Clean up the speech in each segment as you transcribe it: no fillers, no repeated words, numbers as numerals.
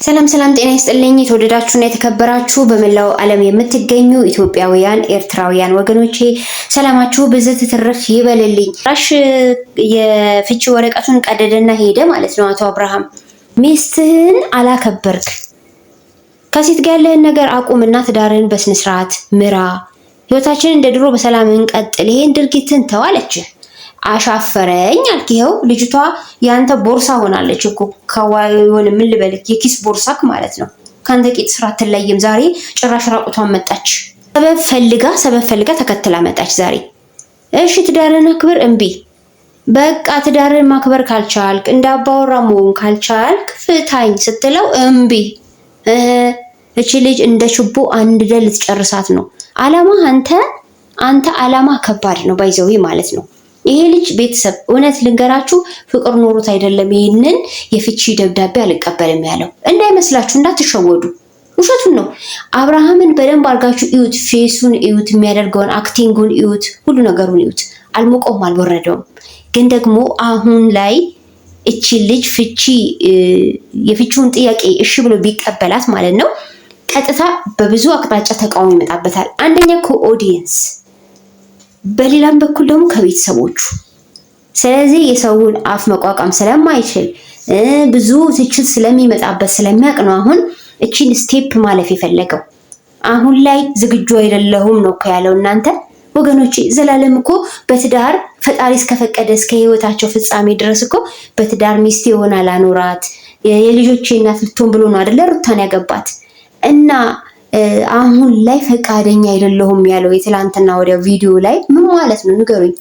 ሰላም ጤና ይስጥልኝ የተወደዳችሁና የተከበራችሁ በመላው ዓለም የምትገኙ ኢትዮጵያውያን ኤርትራውያን ወገኖቼ ሰላማችሁ ብዝት ትርፍ ይበልልኝ። ራሽ የፍቺ ወረቀቱን ቀደደና ሄደ ማለት ነው። አቶ አብርሃም ሚስትህን አላከበርክ፣ ከሴት ጋር ያለህን ነገር አቁምና ትዳርህን በስነ ስርዓት ምራ፣ ህይወታችንን እንደ ድሮ በሰላም እንቀጥል፣ ይሄን ድርጊትን ተዋለች። አሻፈረኝ አልክ። ይኸው ልጅቷ ያንተ ቦርሳ ሆናለች እኮ ከዋይሆን ምን ልበልክ፣ የኪስ ቦርሳክ ማለት ነው። ካንተ ቂጥ ስራ አትለይም። ዛሬ ጭራሽ ራቁቷን መጣች። ሰበብ ፈልጋ ተከትላ መጣች ዛሬ። እሺ ትዳርን አክብር፣ እምቢ። በቃ ትዳርን ማክበር ካልቻልክ፣ እንዳባወራ መሆን ካልቻልክ ፍታኝ ስትለው እምቢ። እቺ ልጅ እንደ ችቦ አንድ ደል ልትጨርሳት ነው አላማ። አንተ አላማ ከባድ ነው ባይዘዊ ማለት ነው። ይሄ ልጅ ቤተሰብ እውነት ልንገራችሁ ፍቅር ኖሮት አይደለም ይሄንን የፍቺ ደብዳቤ አልቀበልም ያለው። እንዳይመስላችሁ፣ እንዳትሸወዱ፣ ውሸቱን ነው። አብርሃምን በደንብ አድርጋችሁ እዩት፣ ፌሱን እዩት፣ የሚያደርገውን አክቲንጉን እዩት፣ ሁሉ ነገሩን እዩት። አልሞቀውም፣ አልወረደውም። ግን ደግሞ አሁን ላይ እቺ ልጅ የፍቺውን ጥያቄ እሺ ብሎ ቢቀበላት ማለት ነው ቀጥታ በብዙ አቅጣጫ ተቃውሞ ይመጣበታል። አንደኛ ከኦዲየንስ፣ በሌላም በኩል ደግሞ ከቤተሰቦቹ። ስለዚህ የሰውን አፍ መቋቋም ስለማይችል ብዙ ትችት ስለሚመጣበት ስለሚያውቅ ነው አሁን እቺን ስቴፕ ማለፍ የፈለገው። አሁን ላይ ዝግጁ አይደለሁም ነው ያለው። እናንተ ወገኖቼ ዘላለም እኮ በትዳር ፈጣሪ እስከፈቀደ እስከ ህይወታቸው ፍጻሜ ድረስ እኮ በትዳር ሚስት ይሆናል አኖራት የልጆቼ እናት ልትሆን ብሎ ነው አይደለ ሩታን ያገባት። እና አሁን ላይ ፈቃደኛ አይደለሁም ያለው የትላንትና ወዲያ ቪዲዮ ላይ ምን ማለት ነው ንገሩኝ።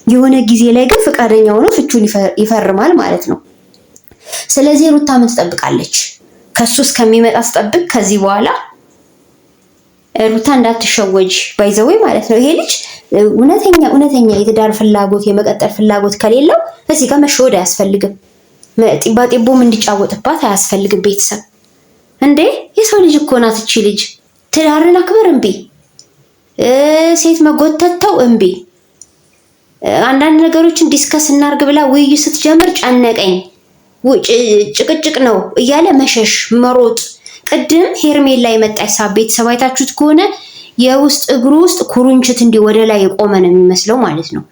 የሆነ ጊዜ ላይ ግን ፈቃደኛ ሆኖ ፍቹን ይፈርማል ማለት ነው። ስለዚህ ሩታ ምን ትጠብቃለች? ከሱ እስከሚመጣ ትጠብቅ። ከዚህ በኋላ ሩታ እንዳትሸወጅ ባይዘው ማለት ነው። ይሄ ልጅ እውነተኛ የትዳር ፍላጎት የመቀጠል ፍላጎት ከሌለው እዚህ ጋር መሸወድ አያስፈልግም። ጢባጢቦም እንዲጫወትባት አያስፈልግም። ቤተሰብ እንዴ የሰው ልጅ እኮ ናት እቺ ልጅ። ትዳርን አክብር እምቢ፣ ሴት መጎተተው እምቢ፣ አንዳንድ ነገሮችን ዲስከስ እናርግ ብላ ውይይት ስትጀምር ጨነቀኝ፣ ጭቅጭቅ ነው እያለ መሸሽ መሮጥ። ቅድም ሄርሜላ የመጣች ሳብ ቤተሰብ አይታችሁት ከሆነ የውስጥ እግሩ ውስጥ ኩርንችት እንዲህ ወደ ላይ የቆመ ነው የሚመስለው ማለት ነው።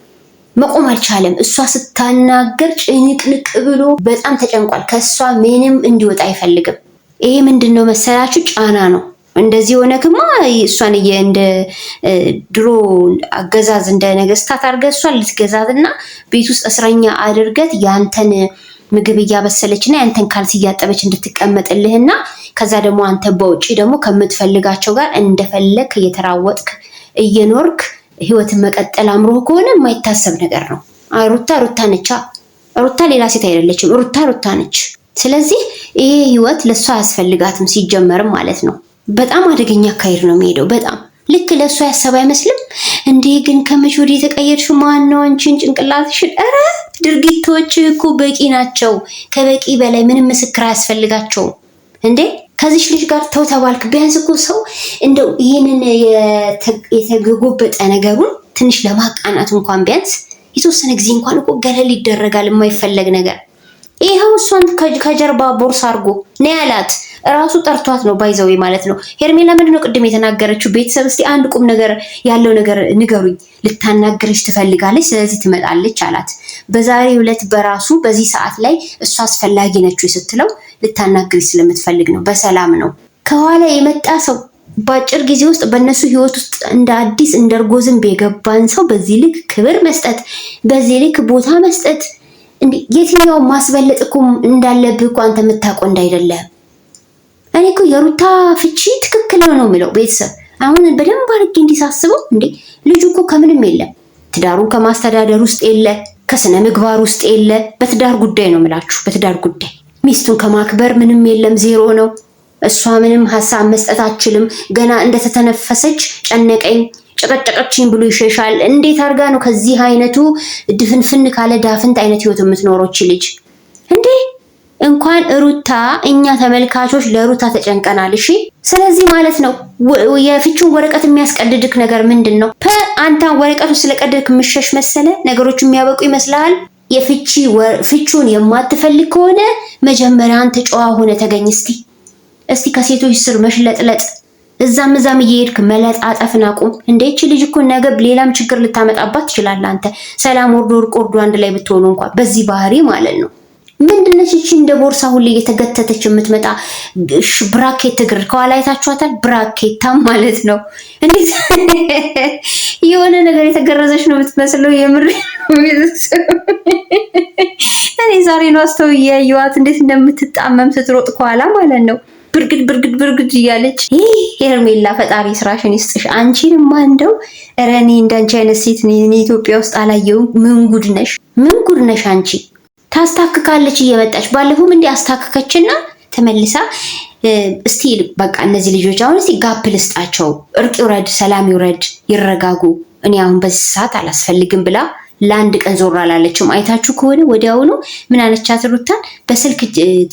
መቆም አልቻለም። እሷ ስታናገር ጭንቅንቅ ብሎ በጣም ተጨንቋል። ከሷ ምንም እንዲወጣ አይፈልግም። ይሄ ምንድነው መሰላችሁ? ጫና ነው። እንደዚህ ሆነክማ እሷን እንደ ድሮ አገዛዝ እንደ ነገስታት አድርገህ እሷን ልትገዛትና ቤት ውስጥ እስረኛ አድርገት ያንተን ምግብ እያበሰለችና ያንተን ካልሲ እያጠበች እንድትቀመጥልህና ከዛ ደግሞ አንተ በውጪ ደግሞ ከምትፈልጋቸው ጋር እንደፈለክ እየተራወጥክ እየኖርክ ህይወትን መቀጠል አምሮ ከሆነ የማይታሰብ ነገር ነው። ሩታ ነች። ሩታ ሌላ ሴት አይደለችም። ሩታ ነች። ስለዚህ ይሄ ህይወት ለሷ አያስፈልጋትም ሲጀመርም ማለት ነው። በጣም አደገኛ አካሄድ ነው የሚሄደው። በጣም ልክ ለሷ ያሰበ አይመስልም እንዴ? ግን ከመቼ ወዲህ የተቀየርሽው ማን ነው አንቺን ጭንቅላትሽን? ኧረ ድርጊቶች እኮ በቂ ናቸው። ከበቂ በላይ ምንም ምስክር አያስፈልጋቸውም እንዴ? ከዚች ልጅ ጋር ተው ተባልክ። ቢያንስ እኮ ሰው እንደው ይሄንን የተጎበጠ ነገሩን ትንሽ ለማቃናት እንኳን ቢያንስ የተወሰነ ጊዜ እንኳን እኮ ገለል ይደረጋል። የማይፈለግ ነገር ይሄው እሷን ከጀርባ ቦርሳ አድርጎ ነው ያላት። ራሱ ጠርቷት ነው ባይዘው ማለት ነው። ሄርሜላ ምንድነው ቅድም የተናገረችው? ቤተሰብ እስቲ አንድ ቁም ነገር ያለው ነገር ንገሩኝ። ልታናገርሽ ትፈልጋለች፣ ስለዚህ ትመጣለች አላት። በዛሬው ዕለት በራሱ በዚህ ሰዓት ላይ እሷ አስፈላጊ ነች ስትለው ልታናግርሽ ስለምትፈልግ ነው። በሰላም ነው። ከኋላ የመጣ ሰው በአጭር ጊዜ ውስጥ በእነሱ ህይወት ውስጥ እንደ አዲስ እንደ እርጎ ዝንብ የገባን ሰው በዚህ ልክ ክብር መስጠት፣ በዚህ ልክ ቦታ መስጠት የትኛው ማስበለጥ እኮ እንዳለብህ እኮ አንተ የምታውቀው እንዳይደለም። እኔ እኮ የሩታ ፍቺ ትክክል ነው የሚለው ቤተሰብ አሁን በደንብ አድርጌ እንዲሳስበው። እንዴ ልጁ እኮ ከምንም የለም። ትዳሩን ከማስተዳደር ውስጥ የለ፣ ከስነ ምግባር ውስጥ የለ። በትዳር ጉዳይ ነው የምላችሁ። በትዳር ጉዳይ ሚስቱን ከማክበር ምንም የለም፣ ዜሮ ነው። እሷ ምንም ሀሳብ መስጠት አትችልም። ገና እንደተተነፈሰች ጨነቀኝ ጨቀጨቀችኝ ብሎ ይሸሻል። እንዴት አድርጋ ነው ከዚህ አይነቱ ድፍንፍን ካለ ዳፍንት አይነት ህይወት የምትኖሮች ልጅ እንዴ? እንኳን ሩታ እኛ ተመልካቾች ለሩታ ተጨንቀናል። እሺ ስለዚህ ማለት ነው የፍቹን ወረቀት የሚያስቀድድክ ነገር ምንድን ነው? አንተ ወረቀቱ ስለቀደድክ ምሸሽ መሰለ ነገሮች የሚያበቁ ይመስልሃል? ፍቹን የማትፈልግ ከሆነ መጀመሪያ አንተ ጨዋ ሆነ ተገኝ እስቲ። እስቲ ከሴቶች ስር መሽለጥለጥ እዛም እየሄድክ መለጣጠፍን አቁም። እንደቺ ልጅ እኮ ነገ ሌላም ችግር ልታመጣባት ትችላለህ። አንተ ሰላም ወርዶ አንድ ላይ ብትሆኑ እንኳን በዚህ ባህሪ ማለት ነው። ምንድነች እቺ እንደ ቦርሳ ሁሌ እየተገተተች የምትመጣ ብራኬት እግር ከኋላ አይታችኋታል? ብራኬታ ማለት ነው። እንዴት የሆነ ነገር የተገረዘች ነው የምትመስለው። የምር እኔ ዛሬ ነው አስተውዬ ያየኋት እንዴት እንደምትጣመም ስትሮጥ ከኋላ ማለት ነው። ብርግድ እያለች ሄርሜላ ፈጣሪ ስራሽን ይስጥሽ። አንቺንማ እንደው ኧረ እኔ እንዳንቺ አይነት ሴት እኔ ኢትዮጵያ ውስጥ አላየሁም። ምን ጉድ ነሽ አንቺ። ታስታክካለች እየመጣች ባለፈውም እንዲህ አስታክከችና ተመልሳ እስቲ በቃ እነዚህ ልጆች አሁን እስቲ ጋፕ ልስጣቸው፣ እርቅ ይውረድ፣ ሰላም ይውረድ፣ ይረጋጉ፣ እኔ አሁን በዚህ ሰዓት አላስፈልግም ብላ ለአንድ ቀን ዞር አላለችም። አይታችሁ ከሆነ ወዲያውኑ ምን አለቻት ሩታን በስልክ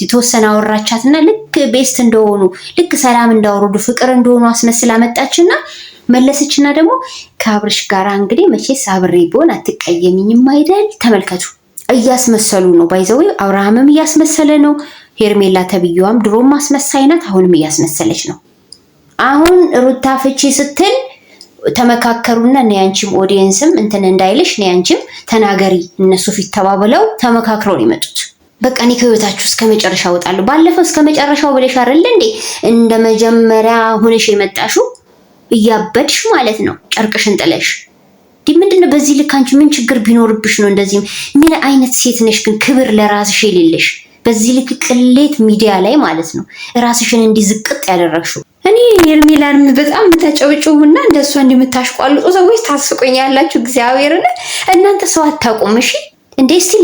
የተወሰነ አወራቻትና ልክ ቤስት እንደሆኑ ልክ ሰላም እንዳወረዱ ፍቅር እንደሆኑ አስመስላ መጣችና መለሰችና ደግሞ ከአብርሽ ጋር እንግዲህ መቼስ አብሬ ብሆን አትቀየሚኝም አይደል? ተመልከቱ፣ እያስመሰሉ ነው። ባይዘው አብርሃምም እያስመሰለ ነው። ሄርሜላ ተብዬዋም ድሮም አስመሳይ ናት፣ አሁንም እያስመሰለች ነው። አሁን ሩታ ፍቺ ስትል ተመካከሩና እኔ አንቺም ኦዲየንስም እንትን እንዳይልሽ እኔ አንቺም ተናገሪ እነሱ ፊት ተባብለው ተመካክረው ነው የመጡት። በቃ እኔ ከህይወታችሁ እስከ መጨረሻ እወጣለሁ። ባለፈው እስከ መጨረሻው ብለሽ አይደል እንዴ እንደ መጀመሪያ ሆነሽ የመጣሽው እያበድሽ ማለት ነው ጨርቅሽን ጥለሽ። ምንድነው በዚህ ልክ አንቺ ምን ችግር ቢኖርብሽ ነው እንደዚህ? ምን አይነት ሴት ነሽ ግን ክብር ለራስሽ የሌለሽ በዚህ ልክ ቅሌት ሚዲያ ላይ ማለት ነው ራስሽን እንዲዝቅጥ ያደረግሽው። እኔ ሄርሜላን በጣም የምታጨብጭቡና እንደሷ እንደምታሽቋልጡ ሰዎች ታስቆኛላችሁ። እግዚአብሔርን እናንተ ሰው አታውቁም። እሺ እንዴ እስቲ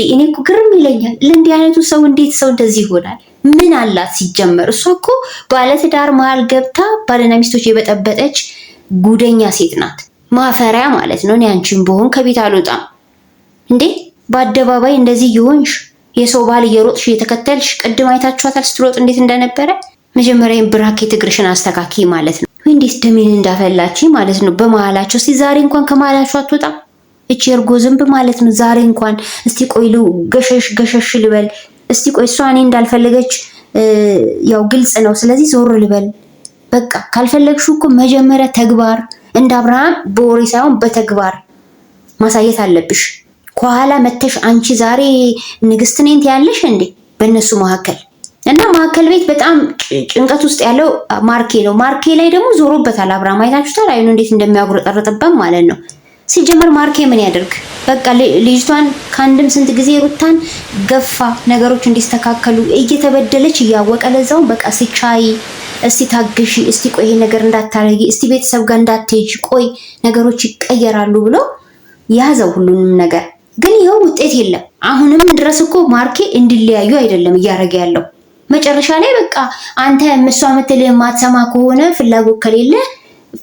እኔ እኮ ግርም ይለኛል። ለእንዲህ አይነቱ ሰው እንዴት ሰው እንደዚህ ይሆናል? ምን አላት ሲጀመር? እሷ እኮ ባለትዳር መሀል ገብታ ባልና ሚስቶች የበጠበጠች ጉደኛ ሴት ናት። ማፈሪያ ማለት ነው። እኔ አንቺን ብሆን ከቤት አልወጣም እንዴ። በአደባባይ እንደዚህ ይሆንሽ የሰው ባል እየሮጥሽ እየተከተልሽ። ቅድም አይታችኋታል ስትሮጥ እንዴት እንደነበረ። መጀመሪያ ብራኬት እግርሽን አስተካኪ ማለት ነው። እንዴት ደሜን እንዳፈላች ማለት ነው በመሀላቸው። እስቲ ዛሬ እንኳን ከመሀላቸው አትወጣም እቺ እርጎ ዝንብ ማለት ነው። ዛሬ እንኳን እስቲ ቆይሉ ገሸሽ ልበል እስቲ ቆይ። እሷ እኔ እንዳልፈለገች ያው ግልጽ ነው። ስለዚህ ዞር ልበል በቃ። ካልፈለግሽው እኮ መጀመሪያ ተግባር እንደ አብርሃም በወሬ ሳይሆን በተግባር ማሳየት አለብሽ። ከኋላ መተሽ አንቺ ዛሬ ንግስት ነኝ ትያለሽ እንዴ በእነሱ መካከል። እና መካከል ቤት በጣም ጭንቀት ውስጥ ያለው ማርኬ ነው። ማርኬ ላይ ደግሞ ዞሮበታል አብርሃም። አይታችሁታል አይኑ እንዴት እንደሚያጉረጠርጥበት ማለት ነው። ሲጀመር ማርኬ ምን ያደርግ በቃ ልጅቷን ከአንድም ስንት ጊዜ ሩታን ገፋ ነገሮች እንዲስተካከሉ እየተበደለች እያወቀ ለዛው በቃ ሲቻይ እስቲ ታግሺ፣ እስቲ ቆይ ይሄ ነገር እንዳታረጊ፣ እስቲ ቤተሰብ ጋር እንዳትሄጂ፣ ቆይ ነገሮች ይቀየራሉ ብሎ ያዘው ሁሉንም ነገር። ግን ይኸው ውጤት የለም። አሁንም ድረስ እኮ ማርኬ እንዲለያዩ አይደለም እያደረገ ያለው። መጨረሻ ላይ በቃ አንተ እሷ የምትልህ ማትሰማ ከሆነ ፍላጎት ከሌለ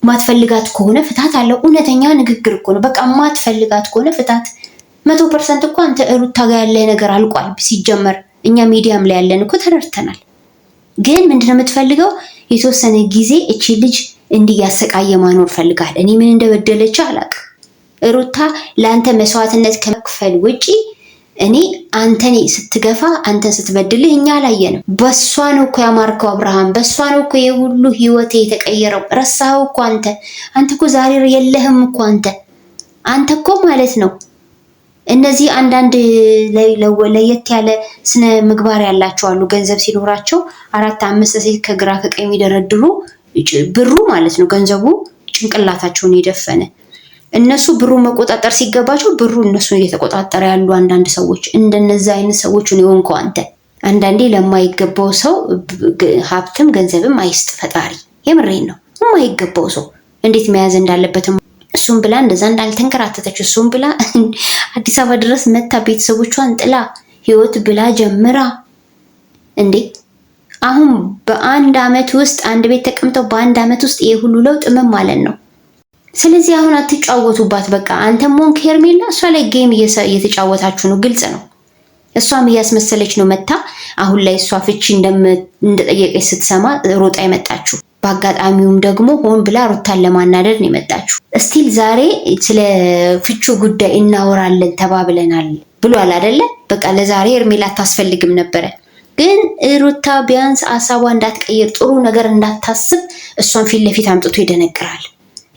ማትፈልጋት ከሆነ ፍታት አለው። እውነተኛ ንግግር እኮ ነው። በቃ ማትፈልጋት ከሆነ ፍታት። 100% እኮ አንተ ሩታ ጋር ያለ ነገር አልቋል። ሲጀመር እኛ ሚዲያም ላይ ያለን እኮ ተረድተናል። ግን ምንድነው የምትፈልገው? የተወሰነ ጊዜ እቺ ልጅ እንዲያሰቃየ ማኖር ፈልጋል። እኔ ምን እንደበደለች አላውቅም። ሩታ ለአንተ መስዋዕትነት ከመክፈል ውጪ እኔ አንተን ስትገፋ አንተን ስትበድልህ እኛ አላየንም። በሷ ነው እኮ ያማርከው አብርሃም፣ በሷ ነው እኮ የሁሉ ህይወቴ የተቀየረው። ረሳኸው እኮ አንተ እኮ ዛሬ የለህም እኮ አንተ እኮ ማለት ነው። እነዚህ አንዳንድ ለየት ያለ ስነ ምግባር ያላቸው አሉ። ገንዘብ ሲኖራቸው 4-5 ሴት ከግራ ከቀኝ የሚደረድሩ ብሩ ማለት ነው ገንዘቡ ጭንቅላታቸውን የደፈነ እነሱ ብሩ መቆጣጠር ሲገባቸው ብሩ እነሱ እየተቆጣጠረ ያሉ አንዳንድ ሰዎች እንደነዚህ አይነት ሰዎች ነው የሆንከው አንተ። አንዳንዴ ለማይገባው ሰው ሀብትም ገንዘብም አይስጥ ፈጣሪ። የምሬን ነው። የማይገባው ሰው እንዴት መያዝ እንዳለበትም እሱም ብላ እንደዛ እንዳልተንከራተተች እሱም ብላ አዲስ አበባ ድረስ መታ ቤተሰቦቿን ጥላ ህይወት ብላ ጀምራ እንዴ አሁን በአንድ አመት ውስጥ አንድ ቤት ተቀምጠው በአንድ አመት ውስጥ ይሄ ሁሉ ለውጥ ምን ማለት ነው? ስለዚህ አሁን አትጫወቱባት በቃ። አንተም ሞንክ ሄርሜላ እሷ ላይ ጌም እየተጫወታችሁ ነው። ግልጽ ነው። እሷም እያስመሰለች ነው መታ። አሁን ላይ እሷ ፍቺ እንደጠየቀች ስትሰማ ሮጣ የመጣችሁ። በአጋጣሚውም ደግሞ ሆን ብላ ሩታን ለማናደድ ነው የመጣችሁ። እስቲል ዛሬ ስለ ፍቹ ጉዳይ እናወራለን ተባብለናል ብሏል አይደለ? በቃ ለዛሬ ሄርሜላ አታስፈልግም ነበረ። ግን ሩታ ቢያንስ ሀሳቧ እንዳትቀይር ጥሩ ነገር እንዳታስብ እሷን ፊት ለፊት አምጥቶ ይደነግራል።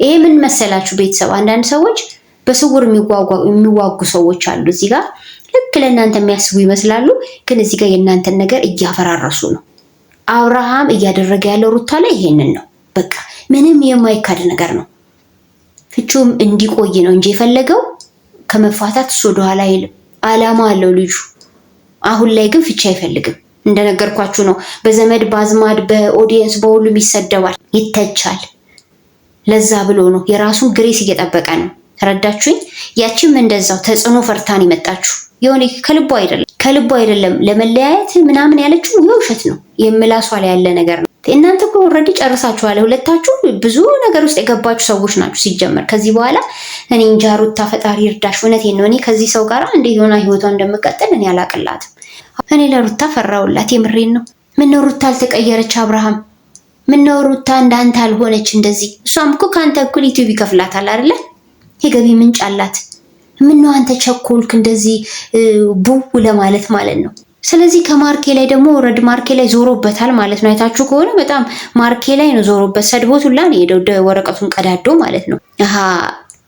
ይሄ ምን መሰላችሁ ቤተሰብ፣ አንዳንድ ሰዎች በስውር የሚዋጉ ሰዎች አሉ። እዚህ ጋር ልክ ለእናንተ የሚያስቡ ይመስላሉ፣ ግን እዚህ ጋር የእናንተን ነገር እያፈራረሱ ነው። አብርሃም እያደረገ ያለው ሩታ ላይ ይሄንን ነው። በቃ ምንም የማይካድ ነገር ነው። ፍቹም እንዲቆይ ነው እንጂ የፈለገው ከመፋታት እሱ ወደኋላ አይልም። አላማ አለው ልጁ። አሁን ላይ ግን ፍቺ አይፈልግም። እንደነገርኳችሁ ነው። በዘመድ ባዝማድ፣ በኦዲየንስ በሁሉም ይሰደባል፣ ይተቻል። ለዛ ብሎ ነው የራሱን ግሬስ እየጠበቀ ነው። ተረዳችሁኝ? ያቺም እንደዛው ተጽዕኖ ፈርታን የመጣችሁ የሆነ ከልቧ አይደለም ለመለያየት ምናምን ያለችው የውሸት ነው። የምላሷ ላይ ያለ ነገር ነው። እናንተ እኮ ኦልሬዲ ጨርሳችኋል። ሁለታችሁ ብዙ ነገር ውስጥ የገባችሁ ሰዎች ናችሁ። ሲጀመር ከዚህ በኋላ እኔ እንጃ ሩታ ፈጣሪ እርዳሽ። እውነቴን ነው። እኔ ከዚህ ሰው ጋር እንዴት ሆና ህይወቷ እንደምቀጥል እኔ አላቅላትም። እኔ ለሩታ ፈራውላት። የምሬን ነው። ምነው ሩታ አልተቀየረች? አብርሃም ምነው ሩታ እንዳንተ አልሆነች? እንደዚህ እሷም እኮ ከአንተ እኩል ዩቲዩብ ይከፍላታል አይደለ? የገቢ ምንጭ አላት። ምነው አንተ ቸኮልክ እንደዚህ ቡው ለማለት ማለት ነው። ስለዚህ ከማርኬ ላይ ደግሞ ረድ ማርኬ ላይ ዞሮበታል ማለት ነው። አይታችሁ ከሆነ በጣም ማርኬ ላይ ነው ዞሮበት፣ ሰድቦት ሁላ ነው የሄደው ወረቀቱን ቀዳዶ ማለት ነው።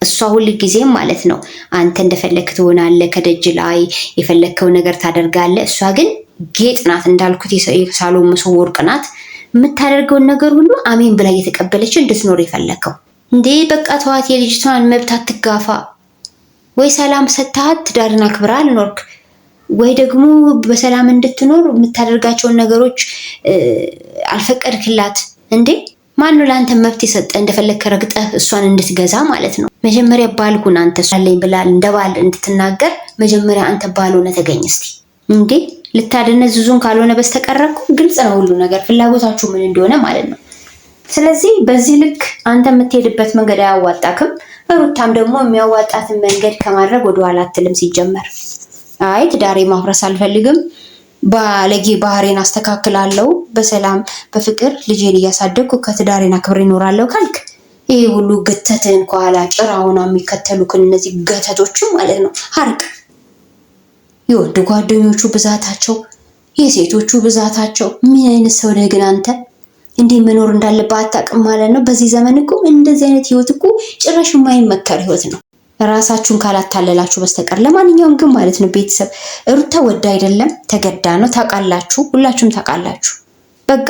እሷ ሁል ጊዜም ማለት ነው አንተ እንደፈለክ ትሆናለህ፣ ከደጅ ላይ የፈለከው ነገር ታደርጋለህ። እሷ ግን ጌጥ ናት እንዳልኩት፣ የሳሎን መሶብ ወርቅ ናት። የምታደርገውን ነገር ሁሉ አሜን ብላ እየተቀበለች እንድትኖር የፈለከው እንዴ? በቃ ተዋት፣ የልጅቷን መብት አትጋፋ። ወይ ሰላም ሰጥታት ትዳርን አክብራ አልኖርክ፣ ወይ ደግሞ በሰላም እንድትኖር የምታደርጋቸውን ነገሮች አልፈቀድክላት እንዴ? ማነው ለአንተ መብት የሰጠ እንደፈለግህ ረግጠህ እሷን እንድትገዛ ማለት ነው? መጀመሪያ ባልሁን አንተ እሷለኝ ብላል እንደ ባል እንድትናገር መጀመሪያ አንተ ባልሆነ ተገኝ እስቲ እንዴ። ልታደነዝዙን ካልሆነ በስተቀረኩ ግልጽ ነው ሁሉ ነገር፣ ፍላጎታችሁ ምን እንደሆነ ማለት ነው። ስለዚህ በዚህ ልክ አንተ የምትሄድበት መንገድ አያዋጣክም። ሩታም ደግሞ የሚያዋጣትን መንገድ ከማድረግ ወደኋላ አትልም። ሲጀመር አይ ትዳሬ ማፍረስ አልፈልግም፣ ባለጌ ባህሬን አስተካክላለሁ፣ በሰላም በፍቅር ልጄን እያሳደግኩ ከትዳሬን አክብሬ እኖራለሁ ካልክ ይሄ ሁሉ ገተትን ከኋላ ጭራውና የሚከተሉክን እነዚህ ገተቶችም ማለት ነው ሀርቅ። የወንድ ጓደኞቹ ብዛታቸው፣ የሴቶቹ ብዛታቸው። ምን አይነት ሰው ነህ ግን አንተ? እንዴ መኖር እንዳለበት አታውቅም ማለት ነው። በዚህ ዘመን እኮ እንደዚህ አይነት ህይወት እኮ ጭራሽ የማይመከር ህይወት ነው፣ ራሳችሁን ካላታለላችሁ በስተቀር። ለማንኛውም ግን ማለት ነው ቤተሰብ፣ ሩታ ወዳ አይደለም ተገዳ ነው። ታውቃላችሁ፣ ሁላችሁም ታውቃላችሁ። በቃ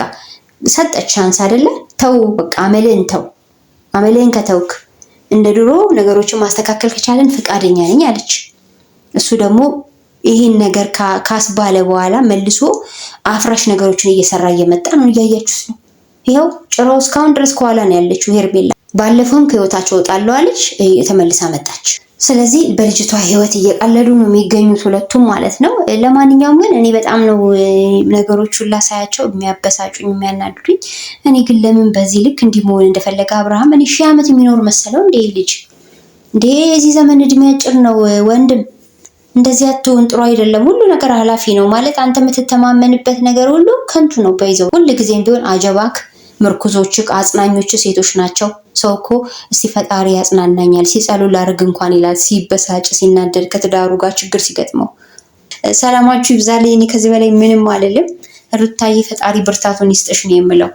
ሰጠች ቻንስ አይደለ? ተው በቃ አመልህን ተው። አመልህን ከተውክ እንደ ድሮ ነገሮችን ማስተካከል ከቻለን ፍቃደኛ ነኝ አለች። እሱ ደግሞ ይህን ነገር ካስባለ በኋላ መልሶ አፍራሽ ነገሮችን እየሰራ እየመጣ ነው። እያያችሁት ነው። ይኸው ጭራው እስካሁን ድረስ ከኋላ ነው ያለችው ሄርሜላ። ባለፈውም ከህይወታቸው ወጣለሁ አለች፣ ተመልሳ መጣች። ስለዚህ በልጅቷ ህይወት እየቀለዱ ነው የሚገኙት ሁለቱም ማለት ነው። ለማንኛውም ግን እኔ በጣም ነው ነገሮቹን ላሳያቸው የሚያበሳጩኝ የሚያናዱኝ። እኔ ግን ለምን በዚህ ልክ እንዲህ መሆን እንደፈለገ አብርሃም እኔ 1000 ዓመት የሚኖር መሰለው እንዴ ልጅ እንዴ? የዚህ ዘመን እድሜ አጭር ነው ወንድም። እንደዚህ አትሆን፣ ጥሩ አይደለም። ሁሉ ነገር ኃላፊ ነው ማለት አንተ የምትተማመንበት ነገር ሁሉ ከንቱ ነው። በይዘው ሁሉ ጊዜም ቢሆን አጀባክ ምርኩዞችክ አጽናኞች ሴቶች ናቸው። ሰው እኮ እስቲ ፈጣሪ ያጽናናኛል ሲጸሉ ላርግ እንኳን ይላል፣ ሲበሳጭ ሲናደድ ከትዳሩ ጋር ችግር ሲገጥመው። ሰላማችሁ ይብዛልኝ። እኔ ከዚህ በላይ ምንም አልልም። ሩታዬ ፈጣሪ ብርታቱን ይስጥሽ ነው የምለው።